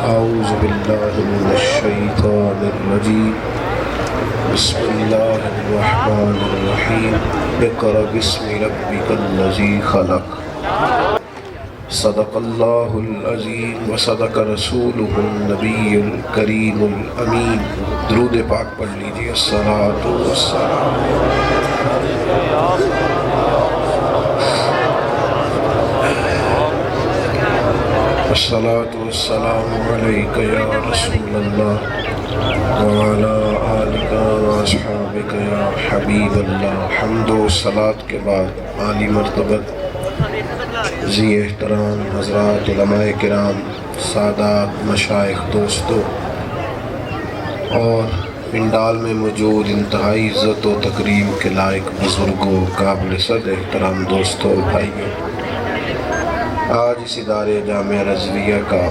أعوذ بالله من الشيطان الرجيم بسم الله الرحمن الرحيم اقرأ باسم ربك الذي خلق صدق الله العظيم وصدق رسوله النبي الكريم الأمين درود پاک پڑھ لیجیے الصلاۃ والسلام الصلاۃ والسلام علیک یا رسول اللہ وعلی آلک واصحابک یا حبیب اللہ۔ حمد و صلاۃ کے بعد عالی مرتبت ذی احترام حضرات علماء کرام، سادات، مشائخ، دوستوں اور پنڈال میں موجود انتہائی عزت و تکریم کے لائق بزرگوں، قابل صد احترام دوستوں اور بھائیوں، آج اس ادارے جامعہ رضویہ کا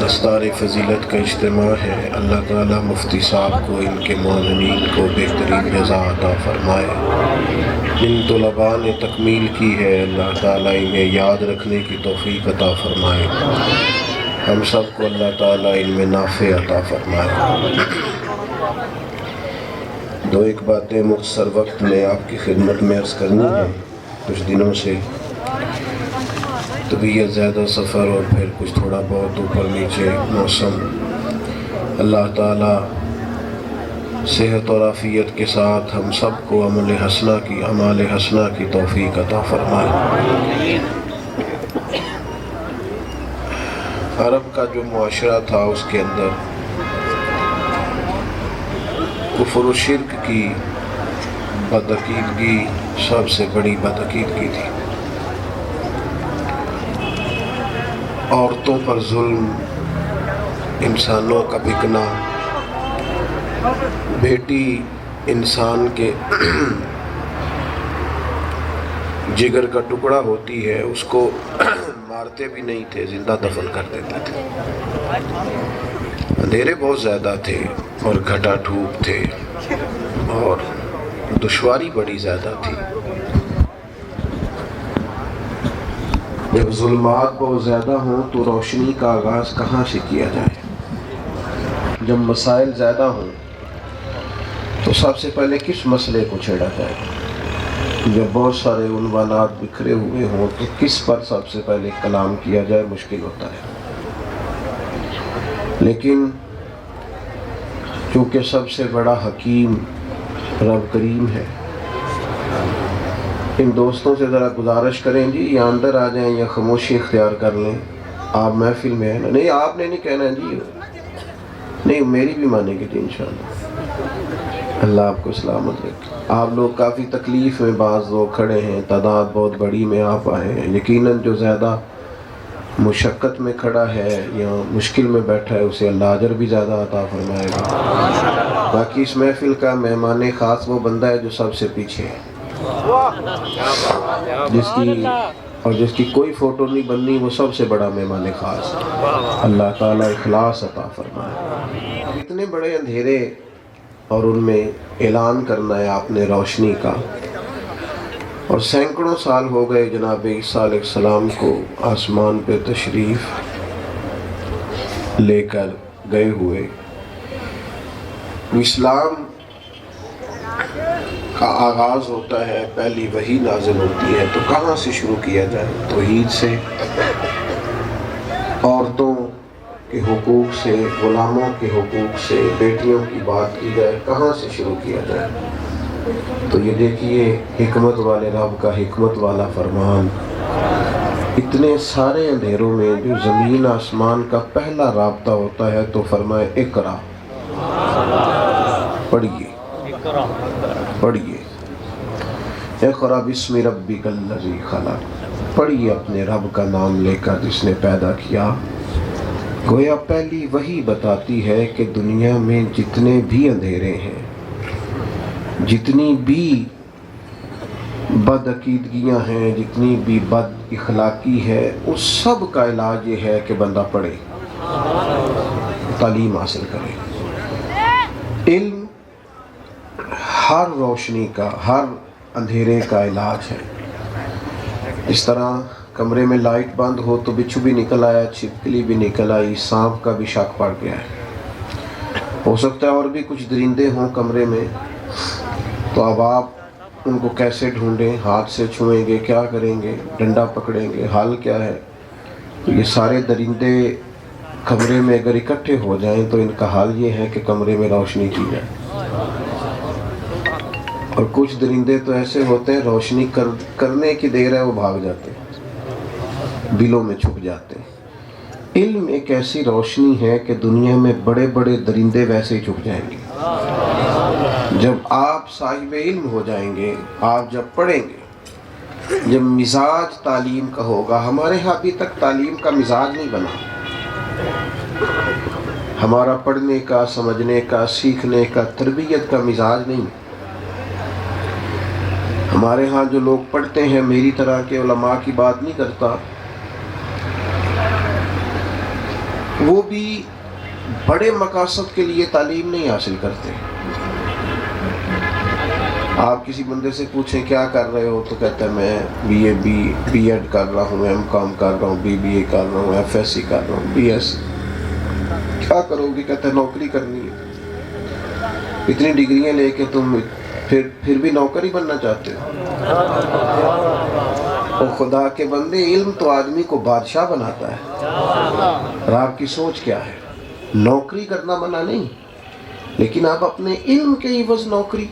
دستار فضیلت کا اجتماع ہے۔ اللہ تعالیٰ مفتی صاحب کو، ان کے معاونین کو بہترین جزا عطا فرمائے۔ جن طلباء نے تکمیل کی ہے اللہ تعالیٰ انہیں یاد رکھنے کی توفیق عطا فرمائے۔ ہم سب کو اللہ تعالیٰ ان میں نافع عطا فرمائے۔ دو ایک باتیں مختصر وقت میں آپ کی خدمت میں عرض کرنی ہے۔ کچھ دنوں سے طبیعت زیادہ سفر اور پھر کچھ تھوڑا بہت اوپر نیچے موسم، اللہ تعالیٰ صحت اور عافیت کے ساتھ ہم سب کو اعمال حسنہ کی توفیق عطا فرمائے۔ عرب کا جو معاشرہ تھا اس کے اندر کفر و شرک کی بدعقیدگی سب سے بڑی بدعقیدگی تھی۔ عورتوں پر ظلم، انسانوں کا بکنا، بیٹی انسان کے جگر کا ٹکڑا ہوتی ہے، اس کو مارتے بھی نہیں تھے، زندہ دفن کر دیتے تھے۔ اندھیرے بہت زیادہ تھے اور گھٹا ٹھوک تھے اور دشواری بڑی زیادہ تھی۔ جب ظلمات بہت زیادہ ہوں تو روشنی کا آغاز کہاں سے کیا جائے؟ جب مسائل زیادہ ہوں تو سب سے پہلے کس مسئلے کو چھیڑا جائے؟ جب بہت سارے عنوانات بکھرے ہوئے ہوں تو کس پر سب سے پہلے کلام کیا جائے؟ مشکل ہوتا ہے۔ لیکن چونکہ سب سے بڑا حکیم رب کریم ہے، ان دوستوں سے ذرا گزارش کریں جی یا اندر آ جائیں یا خاموشی اختیار کر لیں۔ آپ محفل میں ہیں نا؟ نہیں، آپ نے نہیں کہنا جی، نہیں میری بھی مانیں گے جی انشاءاللہ۔ اللہ آپ کو سلامت رکھے۔ آپ لوگ کافی تکلیف میں، بعض لوگ کھڑے ہیں، تعداد بہت بڑی میں آپ آئے ہیں۔ یقیناً جو زیادہ مشقت میں کھڑا ہے یا مشکل میں بیٹھا ہے اسے اللہ اجر بھی زیادہ عطا فرمائے گا۔ باقی اس محفل کا مہمان خاص وہ بندہ ہے جو سب سے پیچھے ہے، جس کی کوئی فوٹو نہیں بننی، وہ سب سے بڑا مہمان خاص ہے۔ اللہ تعالیٰ اخلاص عطا فرمائے۔ اتنے بڑے اندھیرے اور ان میں اعلان کرنا ہے آپ نے روشنی کا، اور سینکڑوں سال ہو گئے جناب عیسیٰ علیہ السلام کو آسمان پہ تشریف لے کر گئے ہوئے۔ اسلام کا آغاز ہوتا ہے، پہلی وحی نازل ہوتی ہے، تو کہاں سے شروع کیا جائے؟ توحید سے، عورتوں کے حقوق سے، غلاموں کے حقوق سے، بیٹیوں کی بات کی جائے، کہاں سے شروع کیا جائے؟ تو یہ دیکھیے حکمت والے رب کا حکمت والا فرمان، اتنے سارے اندھیروں میں جو زمین آسمان کا پہلا رابطہ ہوتا ہے تو فرمائے اقرا، پڑھیے پڑھیے، اقرا بسم ربک الذی خلق، پڑھیے اپنے رب کا نام لے کر جس نے پیدا کیا۔ گویا پہلی وحی بتاتی ہے کہ دنیا میں جتنے بھی اندھیرے ہیں، جتنی بھی بد عقیدگیاں ہیں، جتنی بھی بد اخلاقی ہے، اس سب کا علاج یہ ہے کہ بندہ پڑھے، تعلیم حاصل کرے۔ علم ہر روشنی کا، ہر اندھیرے کا علاج ہے۔ اس طرح کمرے میں لائٹ بند ہو تو بچھو بھی نکل آیا، چھپکلی بھی نکل آئی، سانپ کا بھی شک پڑ گیا ہے، ہو سکتا ہے اور بھی کچھ درندے ہوں کمرے میں، تو اب آپ ان کو کیسے ڈھونڈیں؟ ہاتھ سے چھوئیں گے؟ کیا کریں گے؟ ڈنڈا پکڑیں گے؟ حل کیا ہے؟ تو یہ سارے درندے کمرے میں اگر اکٹھے ہو جائیں تو ان کا حال یہ ہے کہ کمرے میں روشنی کی جائے۔ اور کچھ درندے تو ایسے ہوتے ہیں روشنی کرنے کی دیر ہے وہ بھاگ جاتے ہیں، بلوں میں چھپ جاتے ہیں۔ علم ایک ایسی روشنی ہے کہ دنیا میں بڑے بڑے درندے ویسے ہی چھپ جائیں گے۔ جب آپ صاحب علم ہو جائیں گے، آپ جب پڑھیں گے، جب مزاج تعلیم کا ہوگا، ہمارے ہاں ابھی تک تعلیم کا مزاج نہیں بنا، ہمارا پڑھنے کا، سمجھنے کا، سیکھنے کا، تربیت کا مزاج نہیں۔ ہمارے ہاں جو لوگ پڑھتے ہیں، میری طرح کے علماء کی بات نہیں کرتا، وہ بھی بڑے مقاصد کے لیے تعلیم نہیں حاصل کرتے۔ آپ کسی بندے سے پوچھیں کیا کر رہے ہو تو کہتا ہے میں بی ایڈ کر رہا ہوں، ایم کام کر رہا ہوں، BBA کر رہا ہوں، FSC کر رہا ہوں، BS۔ کیا کرو گے؟ کہتا ہے نوکری کرنی ہے۔ اتنی ڈگریاں لے کے تم پھر بھی نوکری بننا چاہتے ہو؟ اور خدا کے بندے، علم تو آدمی کو بادشاہ بناتا ہے۔ اور آپ کی سوچ کیا ہے؟ نوکری کرنا منع نہیں، لیکن آپ اپنے علم کے عوض نوکری،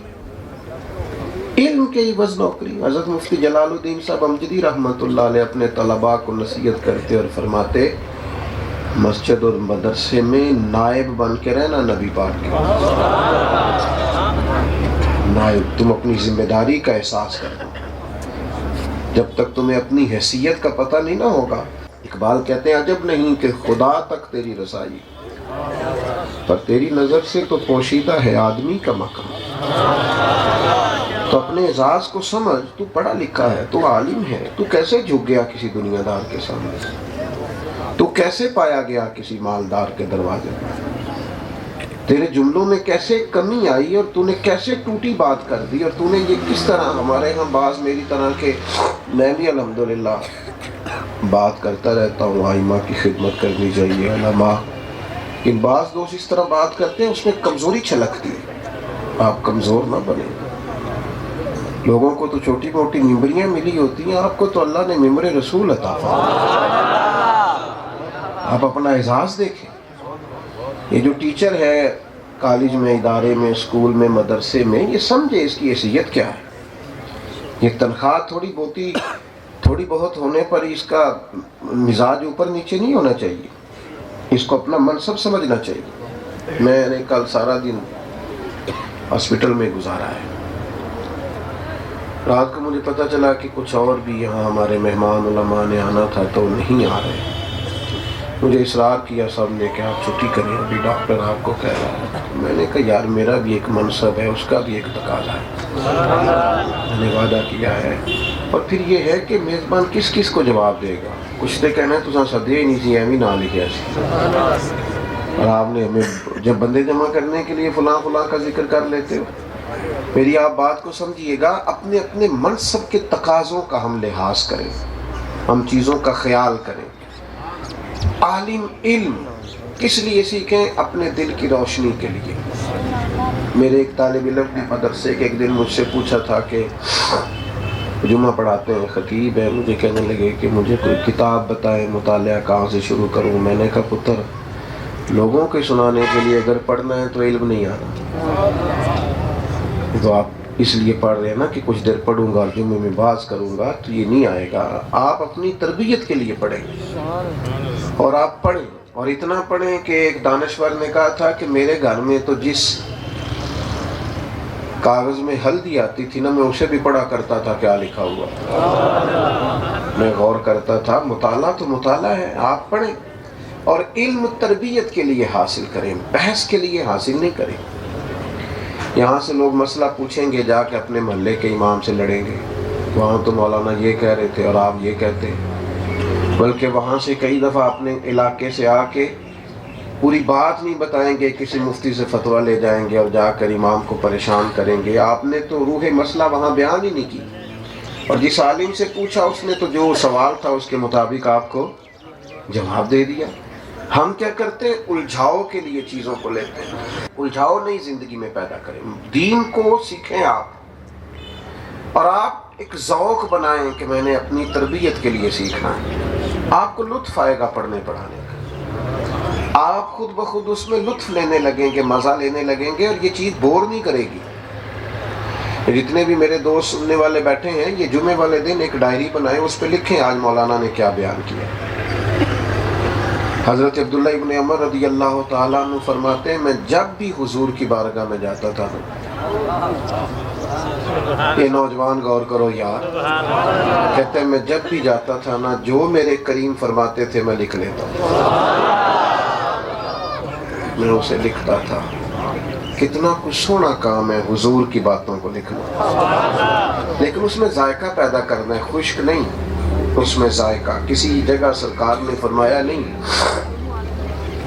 علم کے عوض نوکری۔ حضرت مفتی جلال الدین صاحب امجدی رحمۃ اللہ علیہ اپنے طلباء کو نصیحت کرتے اور فرماتے، مسجد اور مدرسے میں نائب بن کے رہنا نبی پاک کے، نائب۔ تم اپنی ذمہ داری کا احساس کرو، جب تک تمہیں اپنی حیثیت کا پتہ نہیں نہ ہوگا۔ اقبال کہتے ہیں عجب نہیں کہ خدا تک تیری رسائی، پر تیری نظر سے تو پوشیدہ ہے آدمی کا مقام۔ تو اپنے اعزاز کو سمجھ، تو پڑھا لکھا ہے، تو عالم ہے، تو کیسے جھک گیا کسی دنیا دار کے سامنے؟ تو کیسے پایا گیا کسی مالدار کے دروازے پر؟ تیرے جملوں میں کیسے کمی آئی اور تو نے کیسے ٹوٹی بات کر دی؟ اور تو نے یہ کس طرح، ہمارے ہاں بعض میری طرح کے، میں بھی الحمدللہ بات کرتا رہتا ہوں، آئمہ کی خدمت کرنی چاہیے، علماء، ان بعض دوست اس طرح بات کرتے ہیں، اس میں کمزوری چھلکتی ہے۔ آپ کمزور نہ بنیں۔ لوگوں کو تو چھوٹی موٹی ممبریاں ملی ہوتی ہیں، آپ کو تو اللہ نے ممبر رسول عطا فرمایا۔ آپ اپنا اعزاز دیکھیں۔ یہ جو ٹیچر ہے کالج میں، ادارے میں، اسکول میں، مدرسے میں، یہ سمجھے اس کی حیثیت کیا ہے۔ یہ تنخواہ تھوڑی بہت ہونے پر اس کا مزاج اوپر نیچے نہیں ہونا چاہیے، اس کو اپنا منصب سمجھنا چاہیے۔ میں نے کل سارا دن ہاسپٹل میں گزارا ہے، رات کو مجھے پتہ چلا کہ کچھ اور بھی یہاں ہمارے مہمان علماء نے آنا تھا تو نہیں آ رہے۔ مجھے اصرار کیا سب نے کہ آپ چھٹی کریں، ابھی ڈاکٹر آپ کو کہہ رہا ہے۔ میں نے کہا یار میرا بھی ایک منصب ہے، اس کا بھی ایک تقاضا ہے، میں نے وعدہ کیا ہے۔ اور پھر یہ ہے کہ میزبان کس کس کو جواب دے گا؟ کچھ نے کہنا ہے تو سدے ہی نہیں سی ایویں نہ لکھے سی۔ اور آپ نے ہمیں جب بندے جمع کرنے کے لیے فلاں فلاں کا ذکر کر لیتے ہو، میری آپ بات کو سمجھیے گا، اپنے اپنے منصب کے تقاضوں کا ہم لحاظ کریں، ہم چیزوں کا خیال کریں۔ عالم علم کس لیے سیکھیں؟ اپنے دل کی روشنی کے لیے۔ میرے ایک طالب علم بھی مدرسے کے ایک دن مجھ سے پوچھا تھا کہ جمعہ پڑھاتے ہیں، خطیب ہے، مجھے کہنے لگے کہ مجھے کوئی کتاب بتائیں، مطالعہ کہاں سے شروع کروں؟ میں نے کہا پتر، لوگوں کے سنانے کے لیے اگر پڑھنا ہے تو علم نہیں آنا، تو آپ اس لیے پڑھ رہے ہیں نا کہ کچھ دیر پڑھوں گا اور جمعے میں باز کروں گا، تو یہ نہیں آئے گا۔ آپ اپنی تربیت کے لیے پڑھیں اور آپ پڑھیں، اور اتنا پڑھیں کہ ایک دانشور نے کہا تھا کہ میرے گھر میں تو جس کاغذ میں ہلدی آتی تھی نا، میں اسے بھی پڑھا کرتا تھا کیا لکھا ہوا، میں غور کرتا تھا۔ مطالعہ تو مطالعہ ہے، آپ پڑھیں اور علم تربیت کے لیے حاصل کریں، بحث کے لیے حاصل نہیں کریں۔ یہاں سے لوگ مسئلہ پوچھیں گے، جا کے اپنے محلے کے امام سے لڑیں گے، وہاں تو مولانا یہ کہہ رہے تھے اور آپ یہ کہتے ہیں، بلکہ وہاں سے کئی دفعہ اپنے علاقے سے آ کے پوری بات نہیں بتائیں گے، کسی مفتی سے فتویٰ لے جائیں گے اور جا کر امام کو پریشان کریں گے۔ آپ نے تو روح مسئلہ وہاں بیان ہی نہیں کی، اور جس عالم سے پوچھا اس نے تو جو سوال تھا اس کے مطابق آپ کو جواب دے دیا۔ ہم کیا کرتے ہیں؟ الجھاؤ کے لیے چیزوں کو لیتے ہیں۔ الجھاؤ نہیں زندگی میں پیدا کریں، دین کو سیکھیں آپ، اور آپ ایک ذوق بنائیں کہ میں نے اپنی تربیت کے لیے سیکھنا ہے۔ آپ کو لطف آئے گا پڑھنے پڑھانے کا، آپ خود بخود اس میں لطف لینے لگیں گے، مزہ لینے لگیں گے، اور یہ چیز بور نہیں کرے گی۔ جتنے بھی میرے دوست سننے والے بیٹھے ہیں، یہ جمعے والے دن ایک ڈائری بنائیں، اس پہ لکھیں آج مولانا نے کیا بیان کیا۔ حضرت عبداللہ ابن عمر رضی اللہ تعالیٰ عنہ فرماتے ہیں، میں جب بھی حضور کی بارگاہ میں جاتا تھا، یہ نوجوان غور کرو یار، کہتے ہیں میں جب بھی جاتا تھا نا، جو میرے کریم فرماتے تھے میں لکھ لیتا تھا، میں اسے لکھتا تھا۔ کتنا کچھ سونا کام ہے حضور کی باتوں کو لکھنا، لیکن اس میں ذائقہ پیدا کرنا ہے، خشک نہیں، اس میں ذائقہ۔ کسی جگہ سرکار نے فرمایا نہیں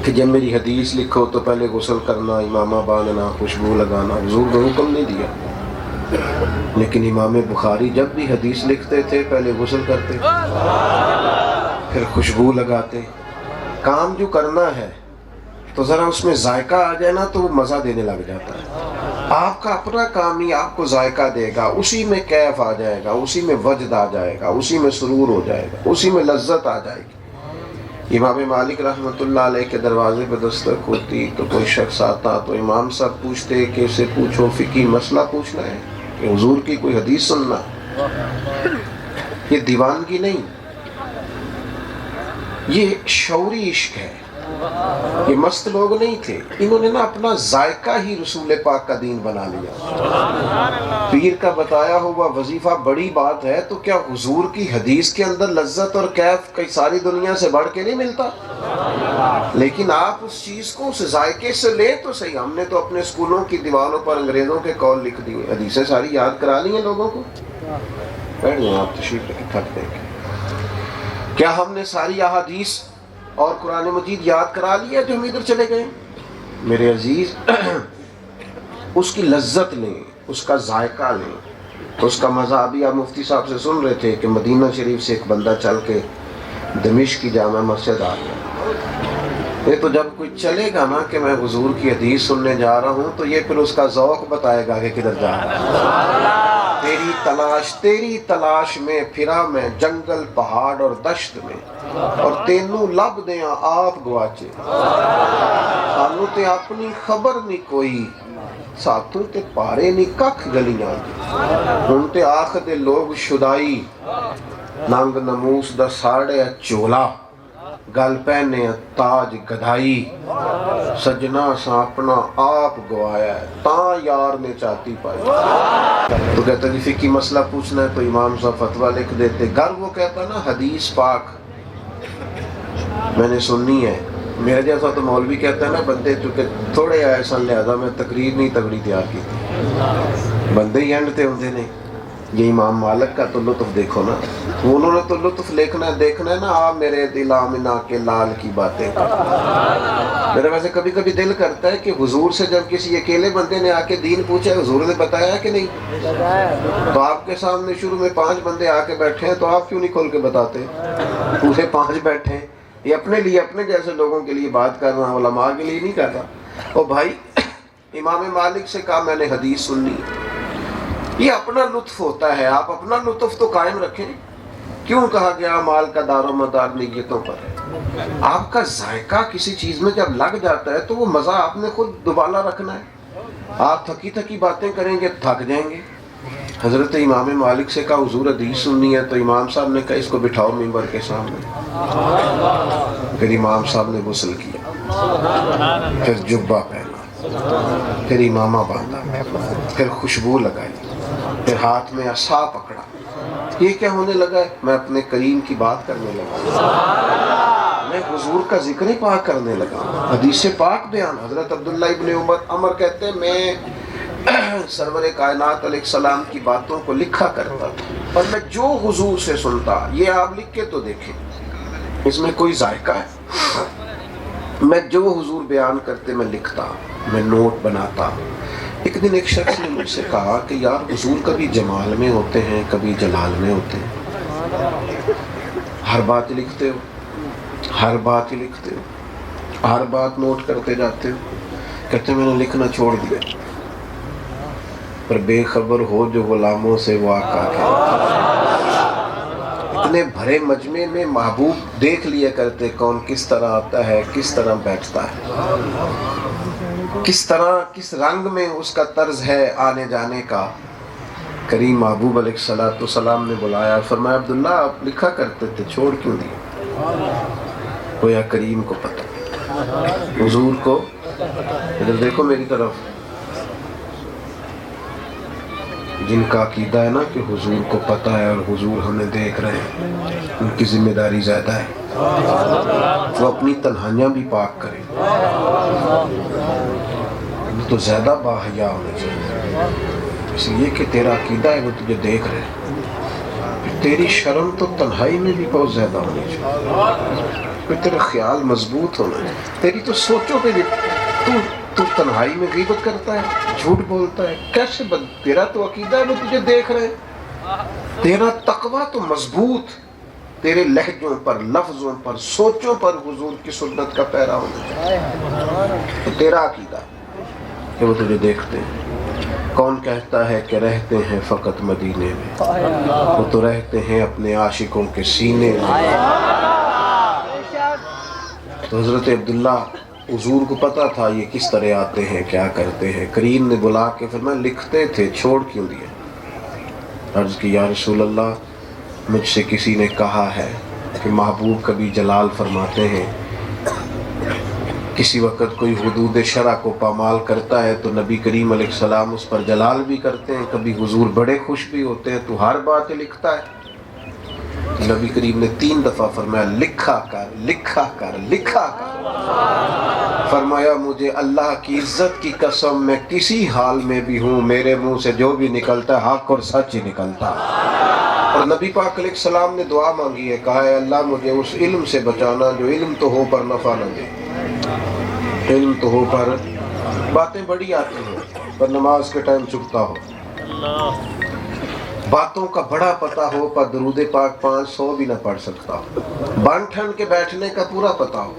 کہ جب میری حدیث لکھو تو پہلے غسل کرنا، امامہ باندھنا، خوشبو لگانا، حضور نے حکم نہیں دیا۔ لیکن امام بخاری جب بھی حدیث لکھتے تھے پہلے غسل کرتے، پھر خوشبو لگاتے۔ کام جو کرنا ہے تو ذرا اس میں ذائقہ آ جائے نا تو وہ مزہ دینے لگ جاتا ہے۔ آپ کا اپنا کام ہی آپ کو ذائقہ دے گا، اسی میں کیف آ جائے گا، اسی میں وجد آ جائے گا، اسی میں سرور ہو جائے گا، اسی میں لذت آ جائے گی۔ امام مالک رحمۃ اللہ علیہ کے دروازے پہ دستک ہوتی تو کوئی شخص آتا تو امام صاحب پوچھتے کہ اسے پوچھو فقہی مسئلہ پوچھنا ہے کہ حضور کی کوئی حدیث سننا۔ یہ دیوانگی نہیں، یہ شعوری عشق ہے۔ یہ مست لوگ نہیں تھے، انہوں نے نا اپنا ذائقہ ہی رسول پاک کا دین بنا لیا۔ پیر کا بتایا ہوا وظیفہ بڑی بات ہے، تو کیا حضور کی حدیث کے اندر لذت اور کیف کئی ساری دنیا سے بڑھ کے نہیں ملتا؟ لیکن آپ اس چیز کو اس ذائقے سے لیں تو صحیح۔ ہم نے تو اپنے اسکولوں کی دیواروں پر انگریزوں کے قول لکھ دیے، حدیثیں ساری یاد کرا لی ہیں لوگوں کو۔ بیٹھ جائیں آپ، تشریف رکھیں، تھک دیں گے۔ کیا ہم نے ساری احادیث اور قرآن مجید یاد کرا لیا جو ہم ادھر چلے گئے؟ میرے عزیز، اس کی لذت لیں، اس کا ذائقہ لیں، اس کا مزہ۔ ابھی آپ مفتی صاحب سے سن رہے تھے کہ مدینہ شریف سے ایک بندہ چل کے دمشق کی جامع مسجد آ گیا۔ یہ تو جب کوئی چلے گا نا کہ میں حضور کی حدیث سننے جا رہا ہوں تو یہ پھر اس کا ذوق بتائے گا کہ کدھر جا رہا ہے۔ تیری تلاش میں پھرا میں جنگل پہاڑ اور دشت میں، اور تینوں لب دیاں آپ گواچے، سانو تے اپنی خبر نہیں کوئی، ساتوں تے پارے نہیں ککھ گلیاں ہن تے آخ دے لوگ شدائی، ننگ نموس دا ساڑے چولا، گل پہنے تاج گدھائی، سجنا سا اپنا آپ گوایا ہے، تاں یار نے چاہتی پائی۔ تو کہتا جی فقہی مسئلہ پوچھنا ہے تو امام صاحب فتویٰ لکھ دیتے۔ گر وہ کہتا نا حدیث پاک میں نے سننی ہے، میرا جیسا تو مولوی کہتا ہے نا بندے چونکہ تھوڑے آئے سن لہذا میں تقریر نہیں تگڑی تیار کی، بندے ہی اینڈ تے ہوندے نے۔ یہ امام مالک کا تو لطف دیکھو نا، انہوں نے تو لطف دیکھنا ہے نا، آپ میرے دل آمنہ کے لال کی باتیں کر۔ میرا ویسے کبھی کبھی دل کرتا ہے کہ حضور سے جب کسی اکیلے بندے نے آ کے دین پوچھا ہے حضور نے بتایا کہ نہیں؟ تو آپ کے سامنے شروع میں 5 بندے آ کے بیٹھے ہیں تو آپ کیوں نہیں کھول کے بتاتے؟ پورے 5 بیٹھے ہیں، یہ اپنے لیے اپنے جیسے لوگوں کے لیے بات کر رہا ہوں، علماء کے لیے نہیں کر رہا۔ اور بھائی امام مالک سے کہا میں نے حدیث سننی، یہ اپنا لطف ہوتا ہے، آپ اپنا لطف تو قائم رکھیں۔ کیوں کہا گیا مال کا دار و مدار نیتوں پر ہے؟ آپ کا ذائقہ کسی چیز میں جب لگ جاتا ہے تو وہ مزہ آپ نے خود دوبارہ رکھنا ہے۔ آپ تھکی تھکی باتیں کریں گے تھک جائیں گے۔ حضرت امام مالک سے کہا حضور حدیث سننی ہے، تو امام صاحب نے کہا اس کو بٹھاؤ منبر کے سامنے۔ پھر امام صاحب نے غسل کیا، پھر جبہ پہنا، پھر امامہ باندھا، پھر خوشبو لگائی، پھر ہاتھ میں عصا پکڑا۔ یہ کیا ہونے لگا ہے؟ میں اپنے کریم کی بات کرنے لگا، میں حضور کا ذکر پاک کرنے لگا، حدیث پاک بیان۔ حضرت عبداللہ ابن عمر کہتے ہیں میں سرور کائنات علیہ السلام کی باتوں کو لکھا کرتا تھا، اور میں جو حضور سے سنتا، یہ آپ لکھ کے تو دیکھیں اس میں کوئی ذائقہ ہے، میں جو حضور بیان کرتے میں لکھتا، میں نوٹ بناتا۔ ایک دن ایک شخص نے مجھ سے کہا کہ یار حضور کبھی جمال میں ہوتے ہیں کبھی جلال میں ہوتے ہیں، ہر بات لکھتے ہو، ہر بات ہی لکھتے ہو، ہر بات نوٹ کرتے جاتے ہو۔ کہتے میں نے لکھنا چھوڑ دیا، پر بے خبر ہو جو غلاموں سے وہ آقا کے۔ اتنے بھرے مجمع میں محبوب دیکھ لیا کرتے کون کس طرح آتا ہے، کس طرح بیٹھتا ہے، کس طرح کس رنگ میں اس کا طرز ہے آنے جانے کا۔ کریم محبوب علیہ السلام نے بلایا، فرمایا عبداللہ آپ لکھا کرتے تھے، چھوڑ کیوں دیا؟ گویا کریم کو پتہ، حضور کو، ادھر دیکھو میری طرف، جن کا عقیدہ ہے نا کہ حضور کو پتہ ہے اور حضور ہمیں دیکھ رہے ہیں، ان کی ذمہ داری زیادہ ہے، وہ اپنی تنہائیاں بھی پاک کریں، تو زیادہ باحیا ہونا چاہیے، اس لیے کہ تیرا عقیدہ ہے وہ تجھے دیکھ رہے ہیں۔ تیری شرم تو تنہائی میں بھی بہت زیادہ ہونی چاہیے، پھر تیرا خیال مضبوط ہونا ہے، تیری تو سوچوں پہ بھی تو تنہائی میں غیبت کرتا ہے، جھوٹ بولتا ہے، کیسے تیرا تو عقیدہ ہے وہ تجھے دیکھ رہے ہیں، تیرا تقویٰ تو مضبوط، تیرے لہجوں پر، لفظوں پر، سوچوں پر حضور کی سنت کا پیرا ہونا چاہیے، تو تیرا عقیدہ کہ وہ تجھے دیکھتے ہیں۔ کون کہتا ہے کہ رہتے ہیں فقط مدینے میں، وہ تو رہتے ہیں اپنے عاشقوں کے سینے میں۔ تو حضرت عبداللہ حضور کو پتا تھا یہ کس طرح آتے ہیں، کیا کرتے ہیں۔ کریم نے بلا کے فرمایا لکھتے تھے، چھوڑ کیوں دیا؟ عرض کی یا رسول اللہ مجھ سے کسی نے کہا ہے کہ محبوب کبھی جلال فرماتے ہیں، کسی وقت کوئی حدود شرع کو پامال کرتا ہے تو نبی کریم علیہ السلام اس پر جلال بھی کرتے ہیں، کبھی حضور بڑے خوش بھی ہوتے ہیں تو ہر بات لکھتا ہے۔ نبی کریم نے 3 دفعہ فرمایا لکھا کر، لکھا کر، لکھا کر۔ فرمایا مجھے اللہ کی عزت کی قسم میں کسی حال میں بھی ہوں، میرے منہ سے جو بھی نکلتا ہے حق اور سچ ہی نکلتا۔ اور نبی پاک علیہ السلام نے دعا مانگی ہے، کہا ہے اللہ مجھے اس علم سے بچانا جو علم تو ہو پر نفع نہ دے، علم تو ہو پر باتیں بڑی آتی ہیں پر نماز کے ٹائم چکتا ہو، باتوں کا بڑا پتہ ہو پر درود پاک 500 بھی نہ پڑھ سکتا ہو، بن ٹھن کے بیٹھنے کا پورا پتہ ہو،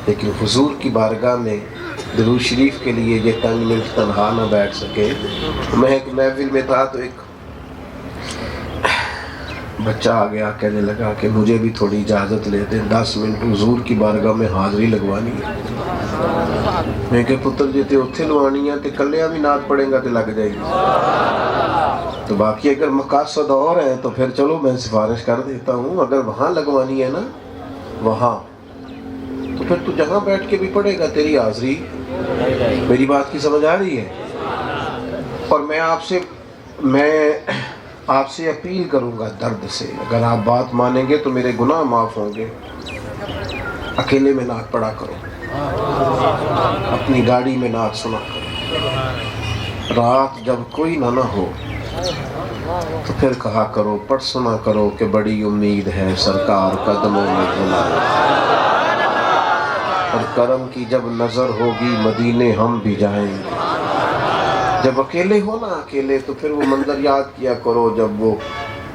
لیکن حضور کی بارگاہ میں درود شریف کے لیے یہ تنگ منٹ تنہا نہ بیٹھ سکے۔ میں ایک محفل میں تھا تو ایک بچہ آ گیا، کہنے لگا کہ مجھے بھی تھوڑی اجازت لے دیں، 10 منٹ حضور کی بارگاہ میں حاضری لگوانی ہے۔ میں کہ پتر جی تے اتھے لوانی ہے تے کلیاں بھی نعت پڑھیں گا تے لگ جائے گی، تو باقی اگر مقاصد اور ہیں تو پھر چلو میں سفارش کر دیتا ہوں، اگر وہاں لگوانی ہے نا وہاں تو پھر تو جہاں بیٹھ کے بھی پڑھے گا، تیری حاضری۔ میری بات کی سمجھ آ رہی ہے؟ اور میں آپ سے اپیل کروں گا درد سے، اگر آپ بات مانیں گے تو میرے گناہ معاف ہوں گے، اکیلے میں نعت پڑھا کرو، اپنی گاڑی میں نعت سنا کرو، رات جب کوئی نہ ہو تو پھر کہا کرو، پڑھ سنا کرو کہ بڑی امید ہے سرکار قدموں میں بلا، اور کرم کی جب نظر ہوگی مدینے ہم بھی جائیں گے۔ جب اکیلے ہو نا اکیلے تو پھر وہ منظر یاد کیا کرو جب وہ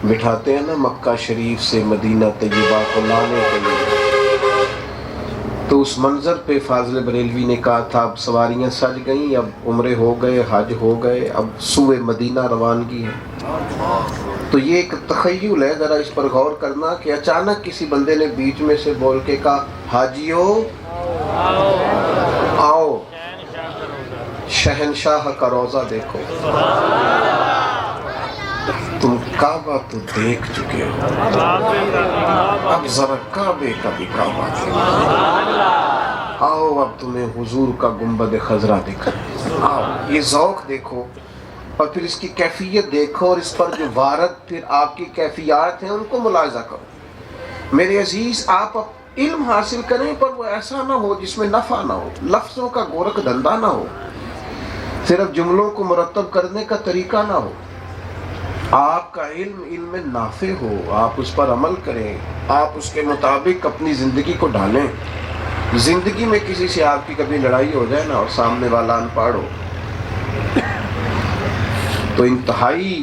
بٹھاتے ہیں نا مکہ شریف سے مدینہ طیبہ کو لانے کے لیے، تو اس منظر پہ فاضل بریلوی نے کہا تھا اب سواریاں سج گئیں، اب عمرے ہو گئے، حج ہو گئے، اب سوئے مدینہ روانگی ہے۔ تو یہ ایک تخیل ہے، ذرا اس پر غور کرنا کہ اچانک کسی بندے نے بیچ میں سے بول کے کہا حاجیو آؤ شہنشاہ کا روضہ دیکھو۔ تم کعبہ تو دیکھ چکے ہو، اب ذرا کعبے کا بھی کعبہ دیکھو، آؤ اب تمہیں حضور کا گنبد خضرا دکھائیں، آؤ یہ ذوق دیکھو اور پھر اس کی کیفیت دیکھو، اور اس پر جو وارد پھر آپ کی کیفیات ہیں ان کو ملاحظہ کرو۔ میرے عزیز آپ علم حاصل کریں پر وہ ایسا نہ ہو جس میں نفع نہ ہو، لفظوں کا گورکھ دھندا نہ ہو، صرف جملوں کو مرتب کرنے کا طریقہ نہ ہو۔ آپ کا علم نافع ہو، آپ اس پر عمل کریں، آپ اس کے مطابق اپنی زندگی کو ڈھالیں۔ زندگی میں کسی سے آپ کی کبھی لڑائی ہو جائے نا اور سامنے والا ان پڑھ ہو تو انتہائی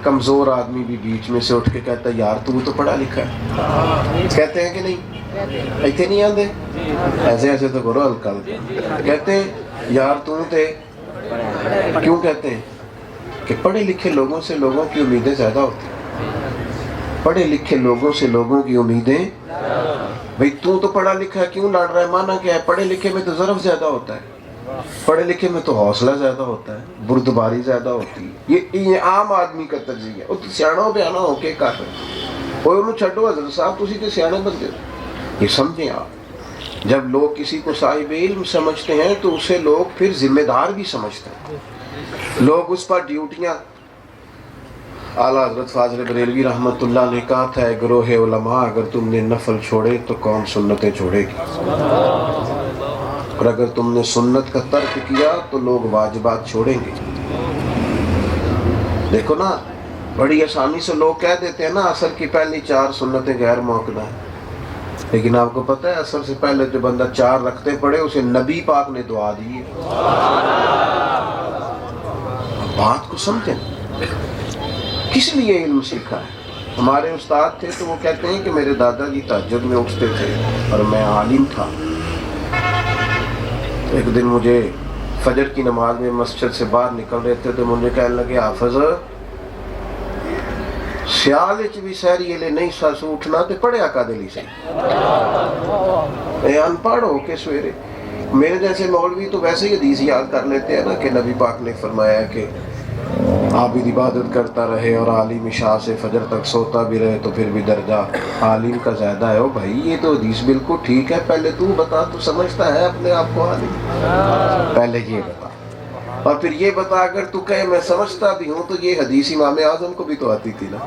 کمزور آدمی بھی بیچ میں سے اٹھ کے کہتا ہے یار تو پڑھا لکھا ہے. کہتے ہیں کہ نہیں؟ ایتھے نہیں آندے ایسے ایسے تو کرو ہلکا ہلکا. کہتے ہیں یار تے کیوں کہتے ہیں کہ پڑھے لکھے لوگوں سے لوگوں کی امیدیں زیادہ ہوتی ہیں. پڑھے لکھے لوگوں سے لوگوں کی امیدیں. بھئی تو پڑھا لکھا ہے کیوں لڑ رہا ہے؟ مانا کیا ہے؟ پڑھے لکھے میں تو ظرف زیادہ ہوتا ہے, پڑھے لکھے میں تو حوصلہ زیادہ ہوتا ہے, بردباری زیادہ ہوتی ہے. یہ عام آدمی کا تجزیہ ہے. وہ تو سیاڑا بیانا ہو کے کر کوئی انہوں چھڈو حضرت صاحب تسی تے سیاڑے بندے ہو. یہ سمجھیں آپ, جب لوگ کسی کو صاحب علم سمجھتے ہیں تو اسے لوگ پھر ذمہ دار بھی سمجھتے ہیں. لوگ اس پر ڈیوٹیاں, اعلیٰ حضرت فاضل بریلوی رحمۃ اللہ نے کہا تھا اے گروہ علماء اگر تم نے نفل چھوڑے تو کون سنتیں چھوڑے گی, اور اگر تم نے سنت کا ترک کیا تو لوگ واجبات چھوڑیں گے. دیکھو نا بڑی آسانی سے لوگ کہہ دیتے ہیں نا عصر کی پہلی 4 سنتیں غیر موقدہ ہیں, لیکن آپ کو پتہ ہے عصر سے پہلے جو بندہ 4 رکھتے پڑے اسے نبی پاک نے دعا دی ہے. بات کو سمجھیں, کس لیے علم سیکھا ہے؟ ہمارے استاد تھے تو وہ کہتے ہیں کہ میرے دادا جی تہجد میں اٹھتے تھے اور میں عالم تھا. ایک دن مجھے فجر کی نماز میں مسجد سے باہر نکل رہے تھے تو مجھے کہنے لگے حافظ سیال بھی سہری لے نہیں ساس اٹھنا تے پڑھیا کا دلی سے ان پڑھ ہو کے سویرے. میرے جیسے مولوی تو ویسے ہی حدیث یاد کر لیتے ہیں نا کہ نبی پاک نے فرمایا کہ عابد عبادت کرتا رہے اور عالم عشاء سے فجر تک سوتا بھی رہے تو پھر بھی درجہ عالم کا زیادہ ہے. او بھائی یہ تو حدیث بالکل ٹھیک ہے, پہلے تو بتا تو سمجھتا ہے اپنے آپ کو عالم؟ پہلے یہ بتا, اور پھر یہ بتا اگر تو کہے میں سمجھتا بھی ہوں تو یہ حدیث امام اعظم کو بھی تو آتی تھی نا,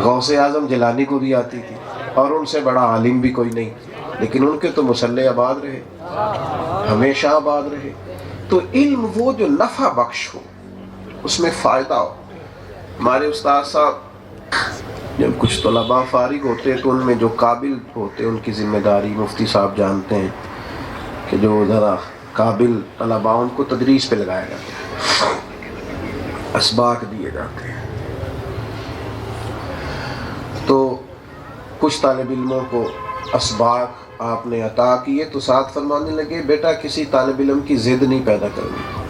غوث اعظم جیلانی کو بھی آتی تھی, اور ان سے بڑا عالم بھی کوئی نہیں, لیکن ان کے تو مصلے آباد رہے, ہمیشہ آباد رہے. تو علم وہ جو نفع بخش ہو, اس میں فائدہ ہو. ہمارے استاد صاحب جب کچھ طلباء فارغ ہوتے تو ان میں جو قابل ہوتے ان کی ذمہ داری مفتی صاحب جانتے ہیں کہ جو ذرا قابل طلباء ان کو تدریس پہ لگایا جاتا ہے, اسباق دیے جاتے ہیں. تو کچھ طالب علموں کو اسباق آپ نے عطا کیے تو ساتھ فرمانے لگے بیٹا کسی طالب علم کی ضد نہیں پیدا کرنی.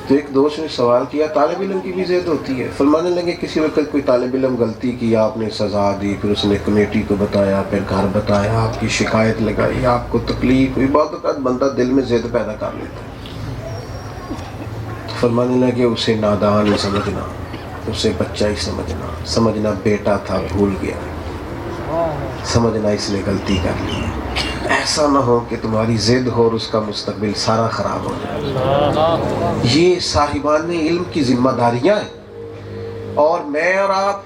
تو ایک دوست نے سوال کیا طالب علم کی بھی ضد ہوتی ہے؟ فرمانے لگے کسی وقت کوئی طالب علم غلطی کی, آپ نے سزا دی, پھر اس نے کمیٹی کو بتایا, پھر گھر بتایا, آپ کی شکایت لگائی, آپ کو تکلیف ہوئی, بعض اوقات بندہ دل میں ضد پیدا کر لیتا ہے. فرمانے لگے اسے نادان ہی سمجھنا, اسے بچہ ہی سمجھنا بیٹا تھا بھول گیا, سمجھنا اس نے غلطی کر لی ہے. ایسا نہ ہو کہ تمہاری ضد ہو اور اس کا مستقبل سارا خراب ہو جائے. یہ صاحبان علم کی ذمہ داریاں ہیں, اور میں اور آپ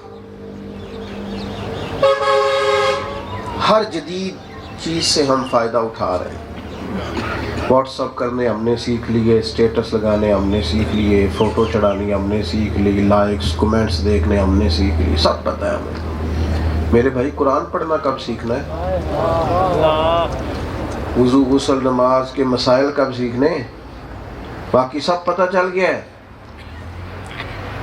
ہر جدید چیز سے ہم فائدہ اٹھا رہے ہیں. واٹس اپ کرنے ہم نے سیکھ لیے, اسٹیٹس لگانے ہم نے سیکھ لیے, فوٹو چڑھانی ہم نے سیکھ لی, لائکس کمنٹس دیکھنے ہم نے سیکھ لی, سب پتہ ہے ہمیں. میرے بھائی قرآن پڑھنا کب سیکھنا ہے؟ وضو غسل نماز کے مسائل کب سیکھنے؟ باقی سب پتہ چل گیا ہے.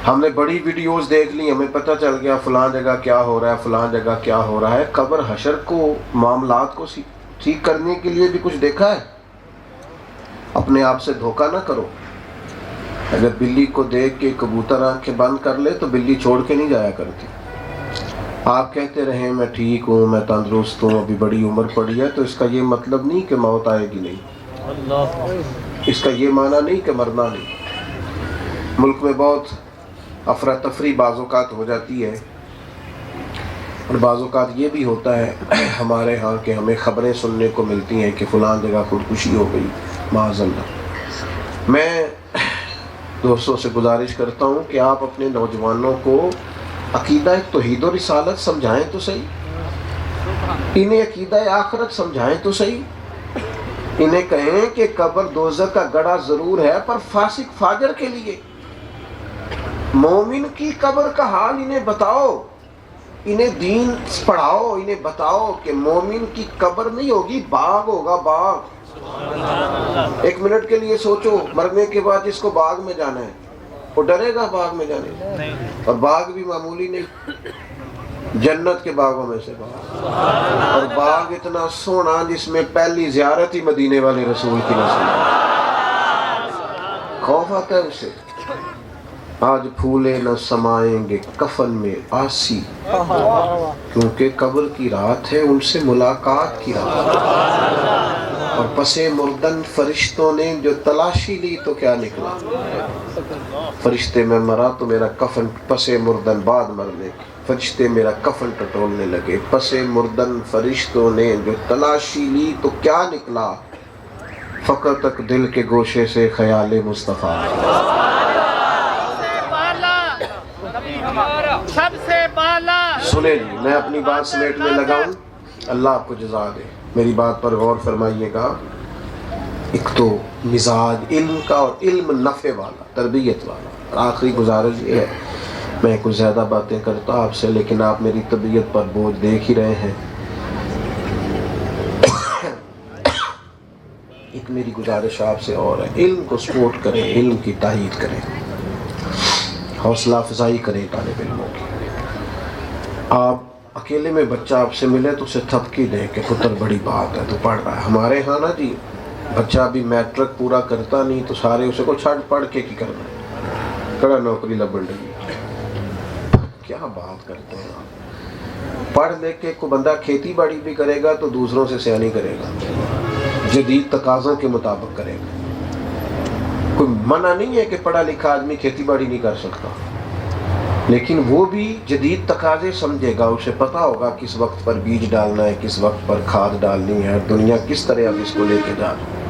ہم نے بڑی ویڈیوز دیکھ لی, ہمیں پتہ چل گیا فلاں جگہ کیا ہو رہا ہے, فلاں جگہ کیا ہو رہا ہے. قبر حشر کو معاملات کو ٹھیک کرنے کے لیے بھی کچھ دیکھا ہے؟ اپنے آپ سے دھوکہ نہ کرو. اگر بلی کو دیکھ کے کبوتر آنکھیں بند کر لے تو بلی چھوڑ کے نہیں جایا کرتی. آپ کہتے رہیں میں ٹھیک ہوں, میں تندرست ہوں, ابھی بڑی عمر پڑی ہے, تو اس کا یہ مطلب نہیں کہ موت آئے گی نہیں, اس کا یہ معنی نہیں کہ مرنا نہیں. ملک میں بہت افراتفری بعض اوقات ہو جاتی ہے, اور بعض اوقات یہ بھی ہوتا ہے ہمارے ہاں کہ ہمیں خبریں سننے کو ملتی ہیں کہ فلاں جگہ خودکشی ہو گئی معاذ اللہ. میں دوستوں سے گزارش کرتا ہوں کہ آپ اپنے نوجوانوں کو عقیدہ توحید و رسالت سمجھائیں تو صحیح, انہیں عقیدہ آخرت سمجھائیں تو صحیح. انہیں کہیں کہ قبر دوزخ کا گڑھا ضرور ہے پر فاسق فاجر کے لیے. مومن کی قبر کا حال انہیں بتاؤ, انہیں دین پڑھاؤ, انہیں بتاؤ کہ مومن کی قبر نہیں ہوگی, باغ ہوگا باغ. ایک منٹ کے لیے سوچو، مرنے کے بعد جس کو باغ میں جانا ہے وہ ڈرے گا باغ میں جانے؟ اور باغ بھی معمولی نہیں، جنت کے باغوں میں سے باغ، اور باغ اتنا سونا جس میں پہلی زیارت ہی مدینے والے رسول کی نصیب۔ خوف آتا ہے اسے، آج پھولے نہ سمائیں گے کفن میں آسی، کیونکہ قبر کی رات ہے ان سے ملاقات کی رات، اور پس مردن فرشتوں نے جو تلاشی لی تو کیا نکلا؟ فرشتے میں مرا تو میرا کفن پس مردن بعد مرنے، فرشتے میرا کفن ٹٹولنے لگے، پس مردن فرشتوں نے جو تلاشی لی تو کیا نکلا؟ فقط تک دل کے گوشے سے خیال مصطفیٰ، سب سے بالا۔ سنیں جی، میں اپنی بات سمیٹنے لگا ہوں، اللہ آپ کو جزا دے۔ میری بات پر غور فرمائیے گا۔ ایک تو مزاج علم کا، اور علم نفع والا، تربیت والا۔ اور آخری گزارش یہ ہے، میں کچھ زیادہ باتیں کرتا آپ سے، لیکن آپ میری طبیعت پر بوجھ دیکھ ہی رہے ہیں۔ ایک میری گزارش آپ سے اور ہے، علم کو سپورٹ کریں، علم کی تائید کریں، حوصلہ افزائی کریں طالب علموں کی۔ آپ اکیلے میں بچہ آپ سے ملے تو اسے تھپکی دیں کہ پتر بڑی بات ہے تو پڑھ رہا ہے۔ ہمارے ہاں نا جی، بچہ ابھی میٹرک پورا کرتا نہیں تو سارے اسے کو چھڑ پڑھ کے کی کرنا ہے، کڑا نوکری لبن رہی۔ کیا بات کرتے ہیں آپ؟ پڑھ لے کے کوئی بندہ کھیتی باڑی بھی کرے گا تو دوسروں سے سیانی کرے گا، جدید تقاضوں کے مطابق کرے گا۔ کوئی منع نہیں ہے کہ پڑھا لکھا آدمی کھیتی باڑی نہیں کر سکتا، لیکن وہ بھی جدید تقاضے سمجھے گا، اسے پتہ ہوگا کس وقت پر بیج ڈالنا ہے، کس وقت پر کھاد ڈالنی ہے، دنیا کس طرح اب اس کو لے کے جا رہی ہے۔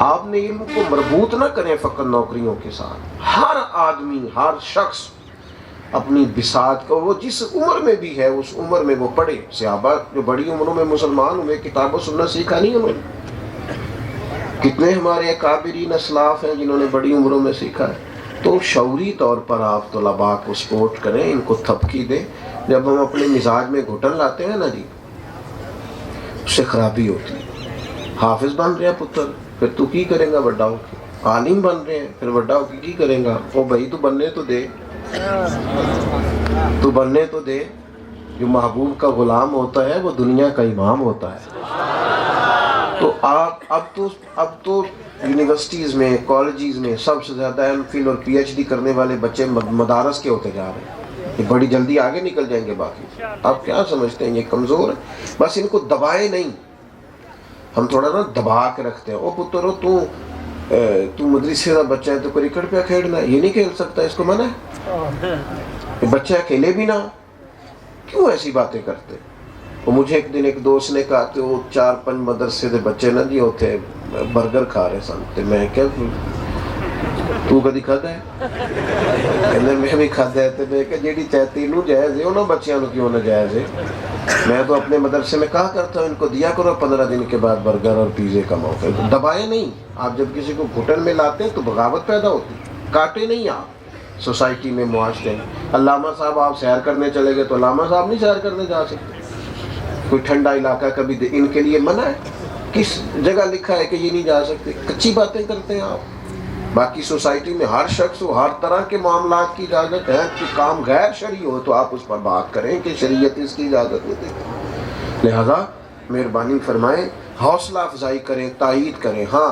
آپ نے علم کو مربوط نہ کریں فقط نوکریوں کے ساتھ۔ ہر آدمی، ہر شخص اپنی بساط کو، وہ جس عمر میں بھی ہے اس عمر میں وہ پڑھے۔ صحابہ جو بڑی عمروں میں مسلمان ہوئے، کتاب و سنت سیکھا نہیں انہوں نے؟ کتنے ہمارے اکابرین اسلاف ہیں جنہوں نے بڑی عمروں میں سیکھا ہے۔ تو شعوری طور پر آپ طلباء کو سپورٹ کریں، ان کو تھپکی دیں۔ جب ہم اپنے مزاج میں گھٹن لاتے ہیں نا جی، اس سے خرابی ہوتی ہے۔ حافظ بن رہے ہیں پتر، پھر تو کی کریں گا بڑا ہو کے؟ عالم بن رہے ہیں، پھر بڑا ہو کے کی کریں گا؟ او بھائی تو بننے تو دے، تو بننے تو دے۔ جو محبوب کا غلام ہوتا ہے وہ دنیا کا امام ہوتا ہے۔ تو آپ اب تو یونیورسٹیز میں، کالجز میں سب سے زیادہ ایم فل اور پی ایچ ڈی کرنے والے بچے مدارس کے ہوتے جا رہے ہیں۔ یہ بڑی جلدی آگے نکل جائیں گے۔ باقی آپ کیا سمجھتے ہیں یہ کمزور ہے؟ بس ان کو دبائے نہیں، ہم تھوڑا نا دبا کے رکھتے ہیں۔ او پترو تو مدرسے کا بچہ ہے تو کرکٹ پہ کھیلنا ہے، یہ نہیں کھیل سکتا، اس کو منع ہے؟ یہ بچہ کھیلے بھی نہ، کیوں ایسی باتیں کرتے؟ وہ مجھے ایک دن ایک دوست نے کہا کہ وہ 4-5 مدرسے دے بچے نہ جی ہوتے برگر کھا رہے سن، تے میں کیا تو کدی کھادا ہے؟ کہندے میں بھی کھادا ہے۔ تے میں کہ جیڑی چاہتی نو جائز ہے انہاں بچیاں نو کیوں نہ جائز ہے؟ میں تو اپنے مدرسے میں کہا کرتا ہوں ان کو دیا کرو 15 دن کے بعد برگر اور پیزے کا موقع۔ دبائے نہیں۔ آپ جب کسی کو گھٹن میں لاتے ہیں تو بغاوت پیدا ہوتی، کاٹے نہیں آپ سوسائٹی میں، معاشرے میں۔ علامہ صاحب آپ سیر کرنے چلے گئے تو علامہ صاحب نہیں سیر کرنے جا سکتے؟ کوئی ٹھنڈا علاقہ کبھی ان کے لیے منع ہے؟ کس جگہ لکھا ہے کہ یہ نہیں جا سکتے؟ کچی باتیں کرتے ہیں آپ۔ باقی سوسائٹی میں ہر شخص کو ہر طرح کے معاملات کی اجازت ہے کہ کام غیر شرعی ہو تو آپ اس پر بات کریں کہ شریعت اس کی اجازت نہیں دیتی۔ لہذا مہربانی فرمائیں، حوصلہ افزائی کریں، تائید کریں۔ ہاں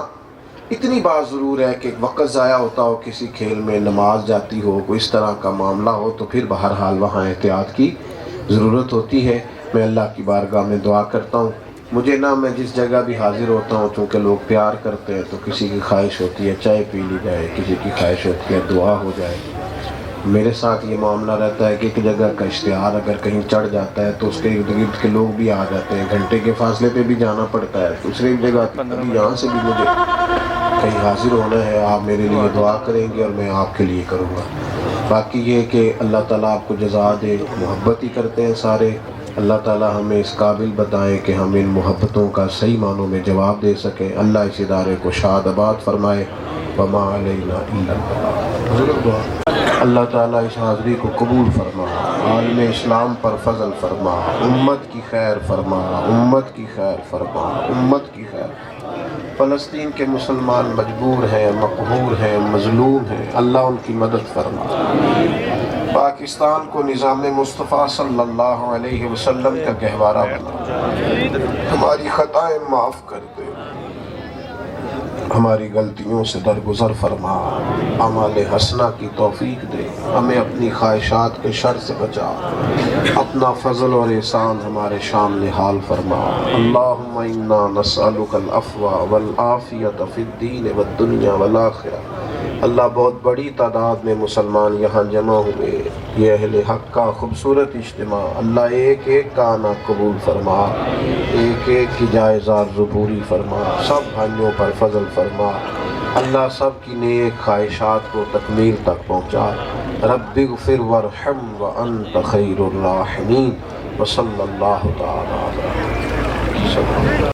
اتنی بات ضرور ہے کہ وقت ضائع ہوتا ہو کسی کھیل میں، نماز جاتی ہو، کوئی اس طرح کا معاملہ ہو تو پھر بہرحال وہاں احتیاط کی ضرورت ہوتی ہے۔ میں اللہ کی بارگاہ میں دعا کرتا ہوں، مجھے نہ میں جس جگہ بھی حاضر ہوتا ہوں چونکہ لوگ پیار کرتے ہیں تو کسی کی خواہش ہوتی ہے چائے پی لی جائے، کسی کی خواہش ہوتی ہے دعا ہو جائے۔ میرے ساتھ یہ معاملہ رہتا ہے کہ ایک جگہ کا اشتہار اگر کہیں چڑھ جاتا ہے تو اس کے ارد گرد کے لوگ بھی آ جاتے ہیں، گھنٹے کے فاصلے پہ بھی جانا پڑتا ہے دوسری جگہ، ابھی یہاں سے بھی مجھے کہیں حاضر ہونا ہے، آپ میرے لیے دعا کریں گے اور میں آپ کے لیے کروں گا۔ باقی یہ کہ اللہ تعالیٰ آپ کو جزا دے، محبت ہی کرتے ہیں سارے، اللہ تعالیٰ ہمیں اس قابل بتائے کہ ہم ان محبتوں کا صحیح معنوں میں جواب دے سکیں۔ اللہ اس ادارے کو شاد آباد فرمائے۔ وما علینا الا البلاغ۔ اللہ تعالیٰ اس حاضری کو قبول فرمائے۔ عالم اسلام پر فضل فرما، امت کی خیر فرما، امت کی خیر فرما، امت کی خیر۔ فلسطین کے مسلمان مجبور ہیں، مقہور ہیں، مظلوم ہیں، اللہ ان کی مدد فرما۔ پاکستان کو نظام مصطفیٰ صلی اللہ علیہ وسلم کا گہوارہ بنا، ہماری خطائیں معاف کر دے، ہماری غلطیوں سے درگزر فرما، اعمال حسنہ کی توفیق دے، ہمیں اپنی خواہشات کے شر سے بچا، اپنا فضل اور احسان ہمارے سامنے حال فرما۔ اللہم انا نسألک العفو والعافیۃ فی الدین والدنیا والآخرہ۔ اللہ بہت بڑی تعداد میں مسلمان یہاں جمع ہوئے، یہ اہل حق کا خوبصورت اجتماع، اللہ ایک ایک کا آنا قبول فرما، ایک ایک کی جائزات پوری فرما، سب بھائیوں پر فضل فرما، اللہ سب کی نیک خواہشات کو تکمیل تک پہنچا۔ رب اغفر وارحم وانت خیر الراحمین، وصلی اللہ تعالی علیہ وسلم۔